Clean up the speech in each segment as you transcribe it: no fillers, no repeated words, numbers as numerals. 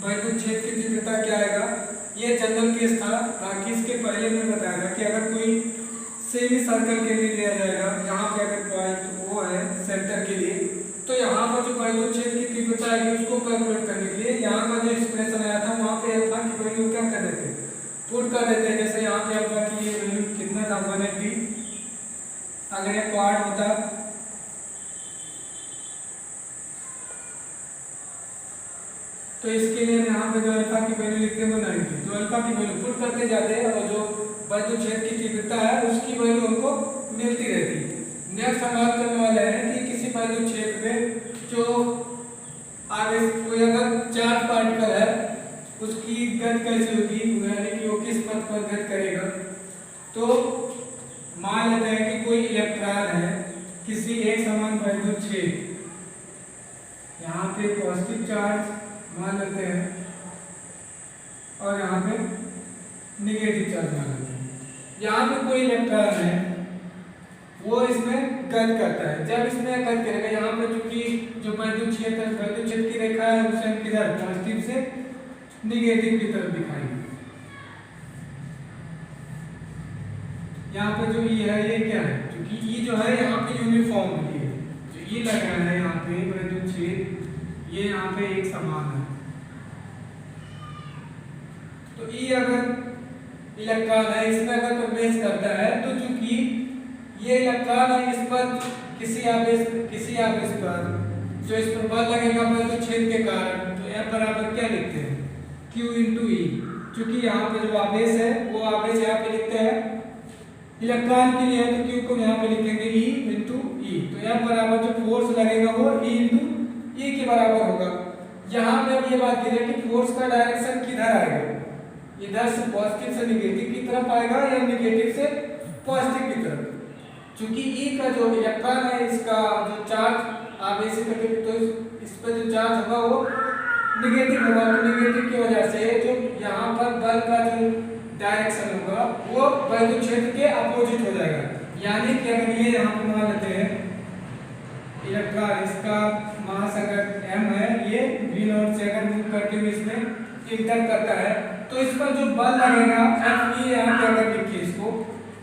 वैद्युत छेद की तीव्रता क्या आएगा। ये जनरल केस था, बाकी इसके पहले मैं बताया था कि अगर कोई सेमी सर्कल के लिए लिया जाएगा, यहाँ पे अगर पॉइंट वो है सेंटर के लिए, तो यहाँ पर जो वैद्युत छेद की तीव्रता आएगी उसको कैलकुलेट करने के लिए यहाँ का जो एक्सप्रेशन आया था वहाँ पे यह था कि वैल्यू क्या कर देते, पुट कर देते। जैसे यहाँ पे होगा कि ये वैल्यू कितना था 180, अगर ये क्वाड होता तो इसके लिए यहाँ पे जो अल्फा की वैल्यू लिखते हैं 190, तो अल्फा की वैल्यू पुट करते जाते हैं और जो वैद्युत छेद की तीव्रता है उसकी वैल्यू हमको मिलती रहती। नेक्स्ट हम बात करने वाले हैं कि किसी वैद्युत छेद में जो आगे कोई अगर चार्ज पार्टिकल है उसकी गति कैसी होगी, यानी कि वो किस पथ पर गति करेगा। तो मान लेते हैं कि कोई इलेक्ट्रॉन है किसी एक समान वैद्युत छेद, यहाँ पे पॉजिटिव चार्ज मान लेते हैं और यहाँ पे नेगेटिव चार्ज मान लेते हैं। यहाँ पे कोई इलेक्ट्रॉन है वो इसमें गति करता है, जब इसमें गति करेगा यहाँ पे चूंकि जो वैद्युत छेद की रेखा है उसे हम किधर पॉजिटिव से नेगेटिव की तरफ दिखाएंगे। यहाँ पे जो ई है ये क्या है, क्योंकि ई जो है यहाँ पे यूनिफॉर्म है, जो ई लगा है यहाँ पे वैद्युत छेद ये यहाँ पे एक समान है। तो ई अगर इलेक्ट्रॉन है इसमें अगर प्रवेश करता है तो चूंकि ये इलेक्ट्रॉन है इस पर किसी आवेश पर जो इस पर बल लगेगा वैद्युत छेद के कारण, तो F बराबर क्या लिखते हैं Q इंटू ई। चूंकि यहाँ पे जो आवेश है वो आवेश यहाँ पे लिखते हैं इलेक्ट्रॉन के लिए, तो Q को यहाँ पे लिखेंगे E इंटू ई। तो F बराबर जो फोर्स लगेगा वो E इंटू ई के बराबर होगा। यहाँ पे अब ये बात करें कि फोर्स का डायरेक्शन किधर आएगा, इधर से पॉजिटिव से नेगेटिव की तरफ आएगा या नेगेटिव से पॉजिटिव की तरफ। क्योंकि ई का जो इलेक्ट्रॉन है इसका जो चार्ज आवेश तो इस पर जो चार्ज होगा वो नेगेटिव होगा, तो नेगेटिव की वजह से जो यहाँ पर बल का जो डायरेक्शन होगा वो वैद्युत क्षेत्र के अपोजिट हो जाएगा। यानी कि अगर ये यहाँ पर मान लेते हैं इलेक्ट्रॉन, इसका मास अगर m है, ये v0 से अगर मूव करते हुए इसमें इंटर करता है तो इस पर जो बल लगेगा Fe, यहाँ पे अगर लिखिए इसको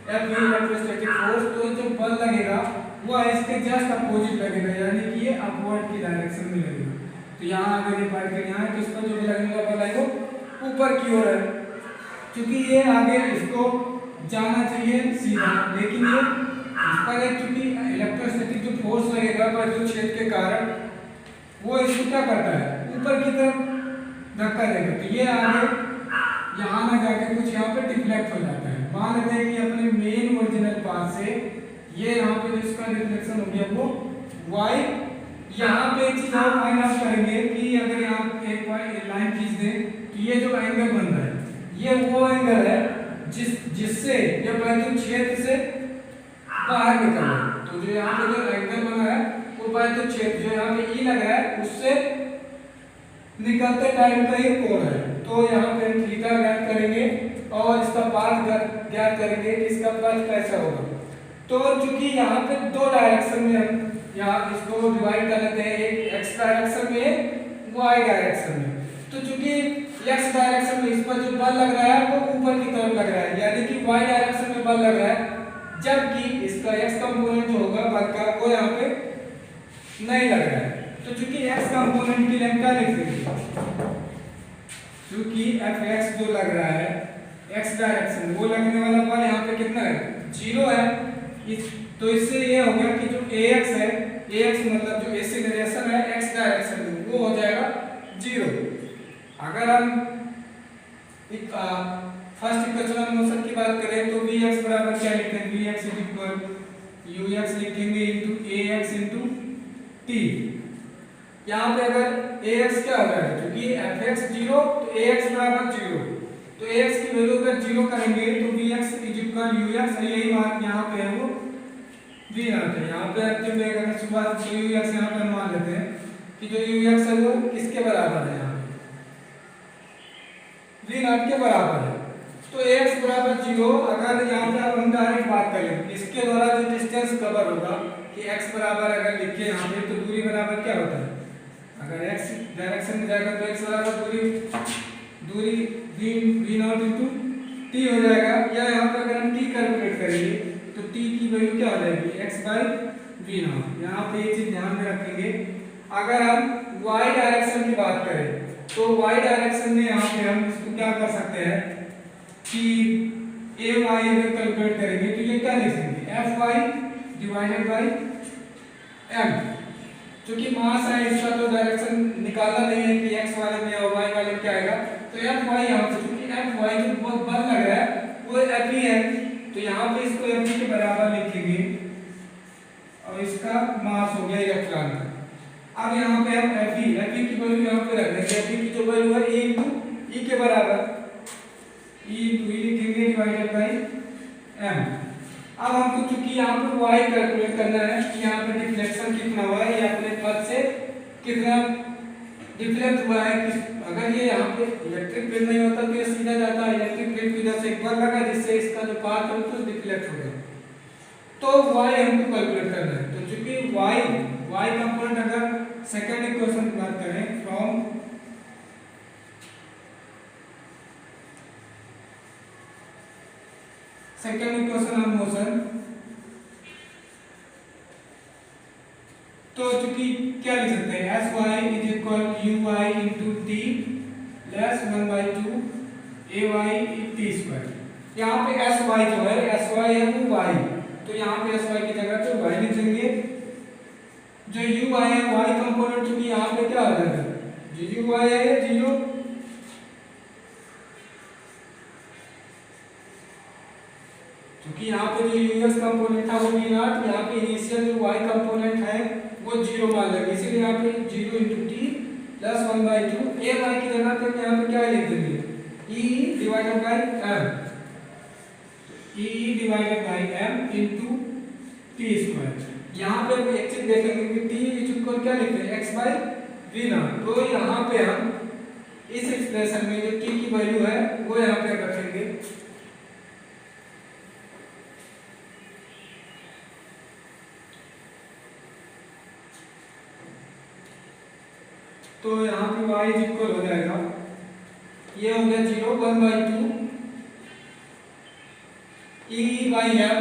Fe इलेक्ट्रोस्टैटिक फोर्स, तो जो बल लगेगा वो इसके जस्ट अपोजिट लगेगा, यानी कि ये अपवर्ड की डायरेक्शन में लगेगा। तो यहाँ अगर ये पार्टिकल यहाँ है तो इस पर जो भी लगने वाला बल है वो ऊपर की ओर है, क्योंकि ये आगे इसको जाना चाहिए सीधा, लेकिन ये इस पर है क्योंकि इलेक्ट्रोस्टैटिक जो फोर्स लगेगा वैद्युत छेद के कारण वो इसको क्या करता है ऊपर की तरफ धक्का देगा, तो ये आगे यहाँ ना जाके कुछ यहाँ पे डिफ्लेक्ट हो जाता है। मान लेते हैं कि अपने मेन ओरिजिनल पाथ से ये यहाँ पे जो इसका रिफ्लेक्शन हो गया वो y, यहाँ पे एक चीज और फाइंड आउट करेंगे कि अगर यहाँ एक लाइन खींच दें तो ये जो एंगल बन रहा है ये वो एंगल है जिससे ये वैद्युत क्षेत्र से बाहर निकल रहा है। तो जो यहाँ पे जो एंगल बना है वो वैद्युत क्षेत्र जो यहाँ पे ई लग रहा है उससे निकलते टाइम का ही कोण है। तो यहाँ पे हम थीटा ज्ञात करेंगे और इसका पाथ ज्ञात करेंगे कि इसका पथ कैसा होगा। तो चूंकि यहाँ पे दो डायरेक्शन में हम यहाँ इसको डिवाइड कर लेते हैं, एक x डायरेक्शन में एक y डायरेक्शन में। तो चूंकि x डायरेक्शन में इस पर जो बल लग रहा है वो ऊपर की तरफ लग रहा है, यानी कि y डायरेक्शन में बल लग रहा है, जबकि इसका x कंपोनेंट जो होगा बल का वो यहाँ पे नहीं लग रहा है। तो चूंकि x कंपोनेंट के लिए हम क्या लिख देंगे, चूंकि fx जो लग रहा है x डायरेक्शन वो लगने वाला बल यहाँ पे कितना है 0 है। तो इससे ये हो गया कि जो ax है, ax मतलब जो एक्सीलरेशन है x डायरेक्शन में वो हो जाएगा 0। अगर हम फर्स्ट इक्वेशन मोशन की बात करें तो vx बराबर क्या लिखते हैं, vx ux लिखेंगे इनटू ax इनटू t। यहाँ पे अगर ax क्या होगा, क्योंकि fx 0 तो ax बराबर 0, तो ax की वैल्यू अगर 0 करेंगे तो vx ux, यही बात यहाँ पे है वो v नॉट है। यहाँ पे एक्टिव अगर शुरुआत से ux यहाँ पे मान लेते हैं कि जो ux है वो किसके बराबर है, यहाँ v नॉट के बराबर है। तो ax बराबर 0, अगर यहाँ पे हम डायरेक्ट बात करें इसके द्वारा जो डिस्टेंस कवर होगा कि x बराबर अगर लिखे यहाँ पे तो दूरी बराबर क्या होता है, अगर x डायरेक्शन में जाएगा तो x बराबर दूरी v नॉट इंटू t हो जाएगा, या यहाँ पे अगर हम t कैलकुलेट करेंगे तो t की वैल्यू क्या हो जाएगी x बाई वी नॉट। यहाँ पे ये चीज ध्यान में रखेंगे। अगर हम y डायरेक्शन की बात करें तो y डायरेक्शन में यहाँ पे हम इसको क्या कर सकते हैं कि a y अगर कैलकुलेट करेंगे तो ये क्या लिखेंगे F Y divided by m। क्योंकि मास है इसका तो डायरेक्शन निकालना नहीं है कि x वाले में और y वाले में क्या आएगा, तो एफ वाई यहाँ पे क्योंकि एफ वाई जो बहुत बल लग रहा है वो एफ ही है, तो यहाँ पे इसको एफ के बराबर लिखेंगे और इसका मास हो गया इलेक्ट्रॉन का। अब यहाँ पे हम एफ ई की वैल्यू यहाँ पे रख देंगे, एफ की जो वैल्यू है ए इंटू ई के बराबर ई इंटू ई लिखेंगे डिवाइडेड बाई एम। अब हमको चूंकि यहाँ पर y कैलकुलेट करना है कि यहाँ पे डिफ्लेक्शन कितना हुआ है, ये अपने पथ से कितना डिफ्लेक्ट हुआ है। अगर ये यहाँ पे इलेक्ट्रिक फील्ड नहीं होता तो ये सीधा जाता है, इलेक्ट्रिक फील्ड की वजह से एक बल लगा जिससे इसका जो पाथ है वो डिफ्लेक्ट हो गया। तो y हमको कैलकुलेट करना है, तो चूंकि y कंपोनेंट अगर सेकंड इक्वेशन की बात करें from second equation of motion, तो चूंकि क्या लिख सकते हैं S Y is equal U Y into T plus 1/2 A Y T square. यहाँ पे एस वाई जो है एस वाई है वो वाई, तो यहाँ पे एस वाई की जगह पे वाई लिख देंगे। जो यू वाई है वाई कंपोनेंट चूंकि यहाँ पे क्या आ जाएगा जो यू वाई है ये जीरो, क्योंकि यहाँ पे जो यूएस कंपोनेंट था वो वी नॉट, यहाँ पे इनिशियल जो वाई कंपोनेंट है वो जीरो मान लेंगे, इसीलिए यहाँ पे zero into T plus 1/2 A Y की जगह पे यहाँ पे क्या लिख देंगे E divided by M, E divided by M into T square. यहाँ पे एक चीज देखेंगे कि टी इज इक्वल क्या लिखते हैं एक्स बाई वी नॉट, तो यहाँ पे हम इस एक्सप्रेशन में जो टी की वैल्यू है वो यहाँ पे रखेंगे। तो यहाँ पे y इज इक्वल हो जाएगा, ये हो गया 0 1/2 e by M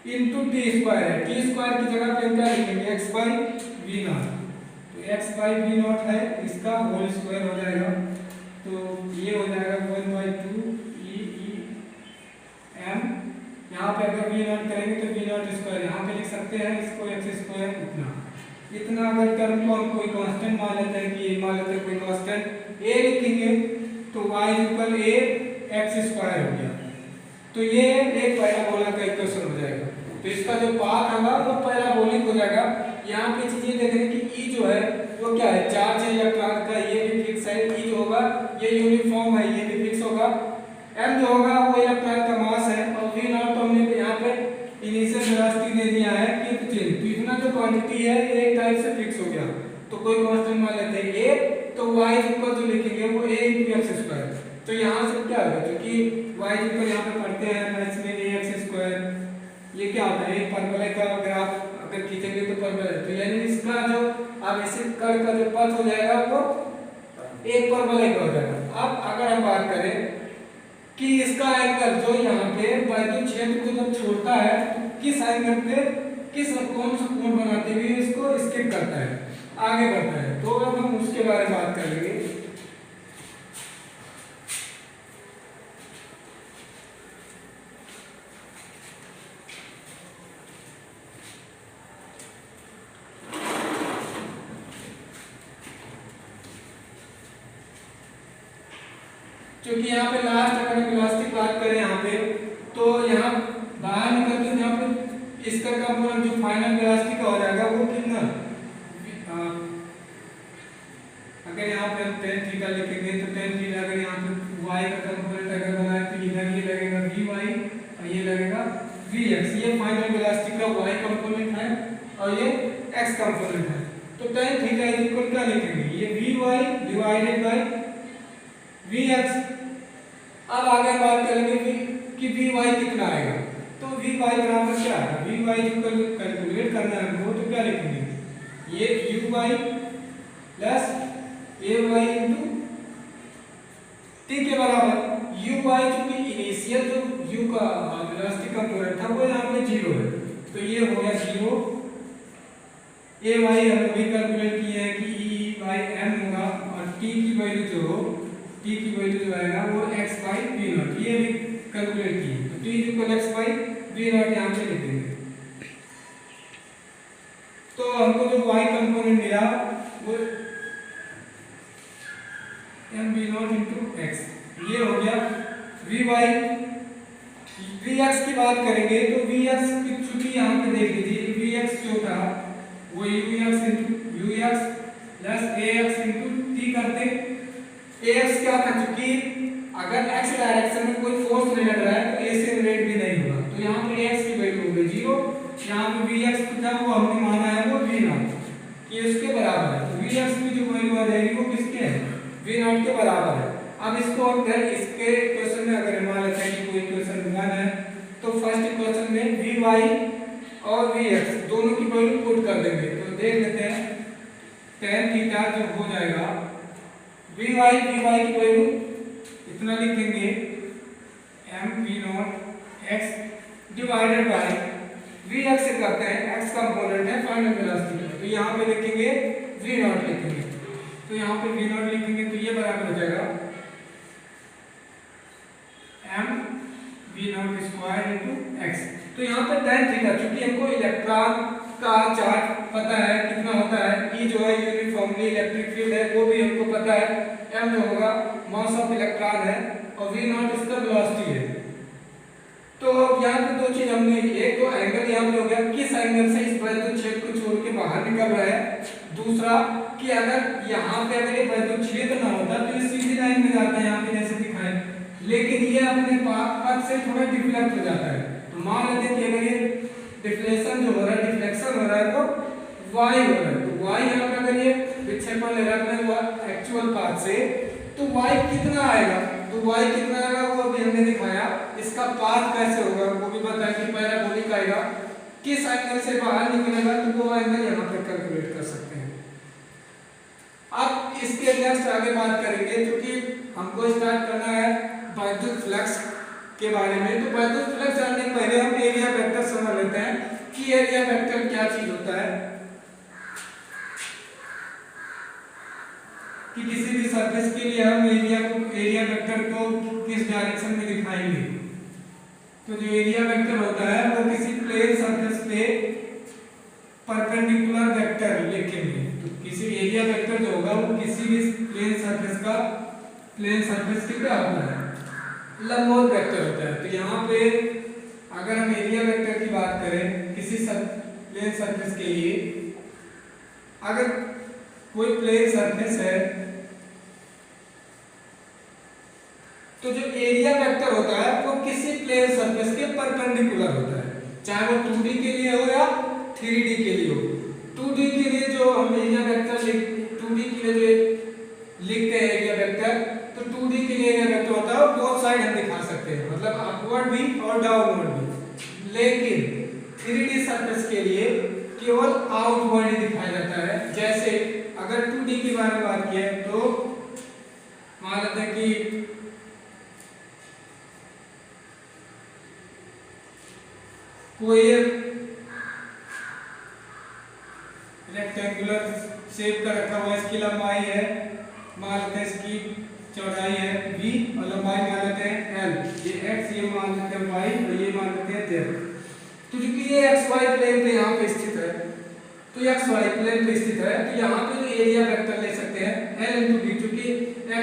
into T square है, टी स्क्वायर की जगह पे क्या लिखेंगे x बाई वी नॉट, तो x बाई वी नॉट है इसका होल स्क्वायर हो जाएगा, तो ये हो जाएगा 1/2 e m। यहाँ पे अगर वी नॉट करेंगे तो वी नॉट स्क्वायर यहाँ पे लिख सकते हैं, इसको x स्क्वायर इतना अगर टर्म को हम कोई कांस्टेंट मान लेते हैं कि ये मान लेते हैं कोई कांस्टेंट a लिखेंगे तो y equal a x square हो गया, तो ये एक पैराबोला का इक्वेशन हो जाएगा। तो इसका जो पाथ होगा वो पैराबोलिक हो जाएगा। यहाँ पे चीजें देख रहे हैं कि E जो है वो क्या है चार्ज है इलेक्ट्रॉन का, ये भी फिक्स है, E जो होगा ये यूनिफॉर्म है ये भी फिक्स होगा, M जो होगा वो इलेक्ट्रॉन का मास है, और V नॉट तो हमने यहाँ पे इनिशियल वेलोसिटी दे दिया है कि तो इतना जो क्वांटिटी है ये एक टाइप से फिक्स हो गया, तो कोई कांस्टेंट मान लेते हैं a, तो y इक्वल जो लिखेंगे वो a into x स्क्वायर। तो यहाँ से क्या होगा क्योंकि y इक्वल यहाँ पे पढ़ते हैं मैथ्स में ax स्क्वायर, ये क्या होता है एक परवलय का ग्राफ अगर खींचेंगे तो परवलय, तो यानी इसका जो अब ऐसे कर्व का जो पथ हो जाएगा वो एक परवलय का हो जाएगा। अब अगर हम बात करें कि इसका एंगल जो यहाँ पे वैद्युत क्षेत्र को जब छोड़ता है तो किस एंगल पे कौन सा कोण बनाते हुए इसको स्किप करता है आगे बढ़ता है, तो अब हम उसके बारे में बात कर लेंगे। क्योंकि यहाँ पे लास्ट अगर हम इलास्टिक बात करें यहाँ पे तो यहाँ बाहर निकलते हैं यहाँ पे इसका कंपोनेंट जो फाइनल इलास्टिक का हो जाएगा वो कितना अगर यहाँ पे हम tan थीटा लिखेंगे तो tan थीटा अगर यहाँ पे y का कंपोनेंट अगर बनाए तो इधर ये लगेगा vy और ये लगेगा vx, ये फाइनल इलास्टिक का y कंपोनेंट है और ये x कंपोनेंट है। तो tan थीटा इक्वल क्या लिखेंगे ये vy डिवाइडेड बाय vx। अब आगे बात करेंगे कि vy कितना आएगा, तो vy बराबर क्या है vy इक्वल कैलकुलेट करना है हमको, तो क्या लिखेंगे ये U Y plus A Y into T के बराबर। यू वाई चूंकि इनिशियल जो यू का वेलोसिटी कंपोनेंट था वो यहाँ पे 0 है, तो ये हो गया 0। ए वाई हमने भी कैलकुलेट किया है कि ई बाई एम होगा, और टी की वैल्यू जो आएगा वो एक्स बाई वी नॉट, ये भी कैलकुलेट की। तो T equal X by V nought यहाँ पे लिख देंगे। तो हमको जो y कंपोनेंट मिला वो M V nought into X, ये हो गया वी वाई। वी एक्स की बात करेंगे तो वी एक्स की चूंकि यहाँ पे देख लीजिए वी एक्स जो था वो you x into you x plus A x into T करते। ए एक्स क्या था, चूंकि अगर एक्स डायरेक्शन में कोई फोर्स नहीं लग रहा है तो ए से रिलेट भी नहीं होगा, तो यहाँ पे एक्स की वैल्यू हो गई 0। यहाँ पे वी एक्स था वो हमने माना है वो वी नॉट, ये उसके बराबर है, तो वी एक्स की जो वैल्यू आ जाएगी वो किसके है, वी नॉट के बराबर है। अब इसको अगर इसके क्वेश्चन में अगर मान लेते हैं कि कोई क्वेश्चन वन है तो फर्स्ट क्वेश्चन में वी वाई और वी एक्स दोनों की वैल्यू पुट कर देंगे। तो देख लेते हैं tan थीटा जो हो जाएगा वी वाई की वैल्यू इतना लिखेंगे M V nought X divided by V X से करते हैं एक्स कंपोनेंट है फाइनल वेलोसिटी, तो यहाँ पे लिखेंगे वी नॉट लिखेंगे, तो यहाँ पे वी नॉट लिखेंगे तो ये बराबर हो जाएगा M V nought square into X. तो यहाँ पे tan थीटा चूंकि हमको इलेक्ट्रॉन का चार्ज पता है कितना होता है, ई जो है यूनिफॉर्मली इलेक्ट्रिक फील्ड है वो भी हमको पता है, एम जो होगा मास ऑफ इलेक्ट्रॉन है और वी नॉट इसका वेलोसिटी है। तो यहाँ पे दो चीज हमने, एक तो एंगल यहाँ पे हो गया किस एंगल से इस वैद्युत छेद को छोड़ के बाहर निकल रहा है, दूसरा कि अगर यहाँ पे अगर ये वैद्युत छेद ना होता तो ये सीधी लाइन में जाता है यहाँ पे जैसे दिखाए, लेकिन ये अपने पथ से थोड़ा डिफ्लेक्ट हो जाता है। तो मान लेते हैं कि अगर ये डिफ्लेक्शन जो हो रहा है डिफ्लेक्शन हो रहा है तो वाई हो रहा है, तो वाई यहाँ पे अगर ये विक्षेपण ले रहा है एक्चुअल पाथ से तो वाई कितना आएगा, तो वाई कितना आएगा वो अभी हमने दिखाया। इसका पाथ कैसे होगा वो भी बताया कि पैराबोलिक आएगा, किस एंगल से बाहर निकलेगा तो वो एंगल यहाँ पे कैलकुलेट कर सकते हैं। अब इसके नेक्स्ट आगे बात करेंगे क्योंकि हमको स्टार्ट करना है वैद्युत फ्लक्स के बारे में। तो वैद्युत फ्लक्स जानने के पहले हम एरिया वेक्टर समझ लेते हैं कि एरिया वेक्टर क्या चीज होता है, कि किसी भी सरफेस के लिए हम एरिया वेक्टर को किस डायरेक्शन में दिखाएंगे। तो जो एरिया वेक्टर होता है वो किसी प्लेन सरफेस पे परपेंडिकुलर वेक्टर लिखेंगे। तो किसी एरिया वेक्टर जो होगा वो किसी भी प्लेन सरफेस के क्या होता है, लंबवत वेक्टर होता है। तो यहाँ पे अगर हम एरिया वेक्टर की बात करें किसी प्लेन सरफेस के लिए, अगर कोई प्लेन सरफेस है तो जो एरिया वेक्टर होता है वो किसी प्लेन सरफेस के परपेंडिकुलर होता है, चाहे वो 2D के लिए हो या 3D के लिए हो। 2D के लिए जो हम एरिया वेक्टर 2D के लिए जो लिखते हैं एरिया वेक्टर, तो 2D के लिए एरिया वेक्टर होता है बोथ साइड हम दिखा सकते हैं, मतलब अपवर्ड भी और डाउनवर्ड भी। लेकिन 3D सरफेस के लिए केवल आउटवर्ड ही दिखाया जाता है। जैसे अगर 2D के बारे में बात की है तो मान लेते हैं कि कोई रेक्टेंगुलर शेप का रखा हुआ है, इसकी लंबाई है मान लेते हैं, इसकी चौड़ाई है v और लंबाई मान लेते हैं l, ये x ये मान लेते हैं y और ये मान लेते हैं z। तो चूंकि ये xy प्लेन पे यहाँ पे स्थित है, तो xy प्लेन पे स्थित है तो यहाँ पे जो एरिया वेक्टर ले सकते हैं l into v, चूंकि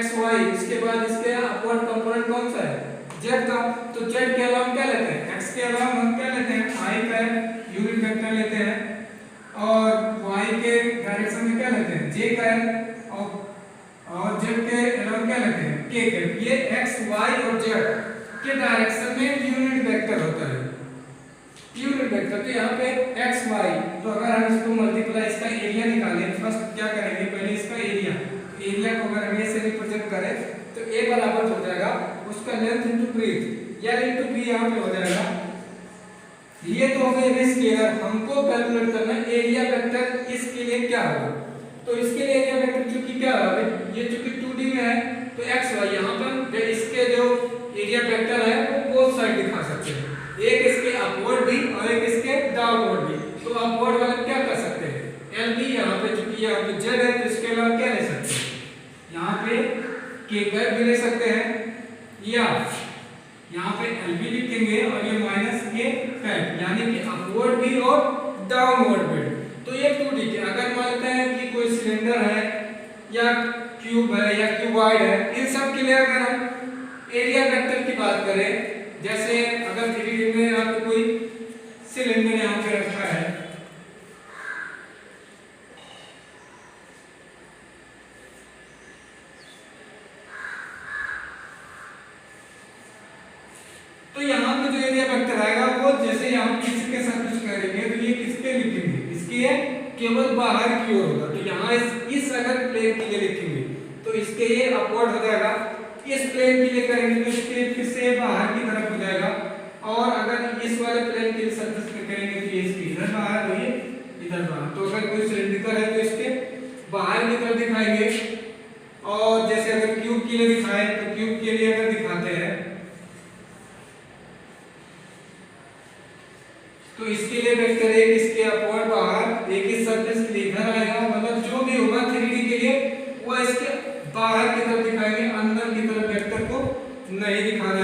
xy इसके बाद इसके अपवर्ड कंपोनेंट कौन सा है z का, तो z के अलावा हम क्या लेते हैं, x के अलावा हम क्या लेते हैं i का यूनिट वेक्टर लेते हैं, और y के डायरेक्शन में क्या लेते हैं j का है, और z के अलावा क्या लेते हैं k का। ये x y और z के डायरेक्शन में यूनिट वेक्टर होता है, यूनिट वेक्टर। तो यहाँ पे x y, तो अगर हम इसको मल्टीप्लाई इसका एरिया निकालें, फर्स्ट क्या करेंगे पहले इसका एरिया को अगर हम ऐसे रिप्रेजेंट करें तो a बराबर हो जाएगा उसका लेंथ इनटू ब्रीथ, या इनटू b यहाँ पे हो जाएगा ये तो हो गए स्केलर, हमको कैलकुलेट करना है एरिया वेक्टर इसके लिए क्या होगा। तो इसके लिए एरिया वेक्टर चूंकि क्या होगा, ये चूंकि 2D में है तो एक्स वाई यहाँ पर इसके जो एरिया वेक्टर है वो बोथ साइड दिखा सकते हैं, एक इसके अपवर्ड भी और एक इसके डाउनवर्ड भी। तो अपवर्ड वाला क्या कर सकते हैं, एल बी यहाँ पे चूंकि यहाँ पे जेड है तो इसके अलावा क्या ले सकते हैं, यहाँ पे के कैप भी ले सकते हैं, या यहाँ पे एल बी लिखेंगे और ये माइनस के कैप, यानी कि अपवर्ड भी और डाउनवर्ड भी। तो ये 2D के, अगर मानते हैं कि कोई सिलेंडर है या क्यूब है या क्यूबॉइड है, इन सब के लिए अगर हम एरिया वेक्टर की बात करें, जैसे अगर 3D में आपको कोई सिलेंडर यहाँ पे रखा है, तो यहाँ पे जो एरिया वेक्टर आएगा वो जैसे यहाँ किसके साथ कुछ करेंगे तो ये किसके लिखेंगे, इसके केवल बाहर की ओर होगा। तो यहाँ इस अगर प्लेन के लिए लिखेंगे तो इसके ये अपवर्ड हो जाएगा, इस प्लेन के लिए करेंगे तो इसके फिर से बाहर की तरफ हो जाएगा, और अगर इस वाले प्लेन के लिए सरफेस पे करेंगे तो ये इसके इधर बाहर और ये इधर बाहर। तो अगर कोई सिलेंडर है तो इसके बाहर की तरफ दिखाएंगे, और जैसे अगर क्यूब के लिए दिखाएं तो क्यूब के लिए अगर दिखाते हैं तो इसके लिए वेक्टर एक इसके अपवर्ड बाहर, एक इस सरफेस के लिए इधर आएगा, मतलब जो भी होगा 3D के लिए वो इसके बाहर की तरफ दिखाएंगे, अंदर की तरफ वेक्टर को नहीं दिखाना